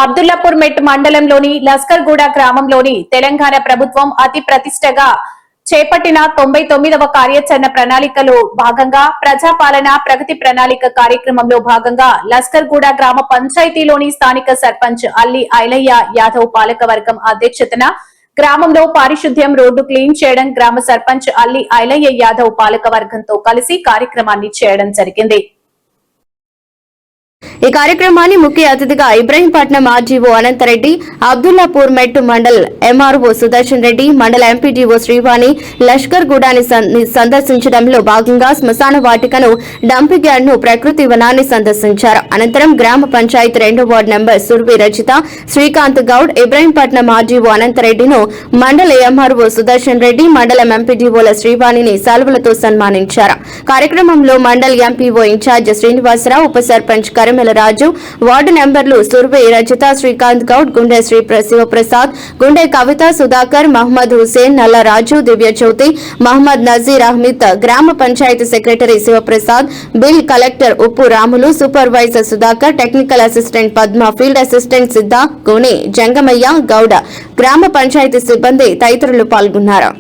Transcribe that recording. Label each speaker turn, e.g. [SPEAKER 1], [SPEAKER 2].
[SPEAKER 1] అబ్దుల్లాపూర్ మెట్ మండలంలోని లస్కర్గూడ గ్రామంలోని తెలంగాణ ప్రభుత్వం అతి ప్రతిష్టగా చేపట్టిన 99వ కార్యాచరణ ప్రణాళికలో భాగంగా ప్రజాపాలన ప్రగతి ప్రణాళిక కార్యక్రమంలో భాగంగా లస్కర్గూడ గ్రామ పంచాయతీలోని స్థానిక సర్పంచ్ అల్లి ఐలయ్య యాదవ్ పాలకవర్గం అధ్యక్షతన గ్రామంలో పారిశుద్ధ్యం రోడ్డు క్లీన్ చేయడం గ్రామ సర్పంచ్ అల్లి ఐలయ్య యాదవ్ పాలకవర్గంతో కలిసి కార్యక్రమాన్ని చేయడం జరిగింది।
[SPEAKER 2] ఈ కార్యక్రమాన్ని ముఖ్య అతిథిగా ఇబ్రహీంపట్నం ఆర్జీఓ అనంతరెడ్డి, అబ్దుల్లాపూర్ మెట్ మండల్ ఎంఆర్ఓ సుదర్శన్ రెడ్డి, మండల ఎంపీడీఓ శ్రీవాణి లష్కర్ గూడాని సందర్శించడంలో భాగంగా శ్మశాన వాటికను, డంపింగ్ యార్డ్ ను, ప్రకృతి వనాన్ని సందర్శించారు। అనంతరం గ్రామ పంచాయతీ 2వ ward number Survi Rachitha, Srikanth Goud, Ibrahimpatnam RGO అనంతరెడ్డిను, మండల ఎంఆర్ఓ సుదర్శన్ రెడ్డి, మండలం ఎంపీడీఓల శ్రీవాణిని శాలువలతో సన్మానించారు। కార్యక్రమంలో మండల్ ఎంపీఓ ఇన్ఛార్జ్ శ్రీనివాసరావు, ఉప సర్పంచ్ కరిమెల రాజు, వార్డు నెంబర్లు సుర్వే రచిత, శ్రీకాంత్ గౌడ్, గుండె శ్రీ శివప్రసాద్, గుండె కవిత, సుధాకర్, మహమ్మద్ హుసేన్, నల్ల రాజు, దివ్య జ్యోతి, మహమ్మద్ నజీర్ అహ్మద్, గ్రామ panchayat secretary Sivaprasad, bill collector Uppu Ramulu, supervisor Sudhakar, technical assistant Padma, field assistant Siddha, Goni Jangamayya Gowda, గ్రామ పంచాయతీ సిబ్బంది తదితరులు పాల్గొన్నారు।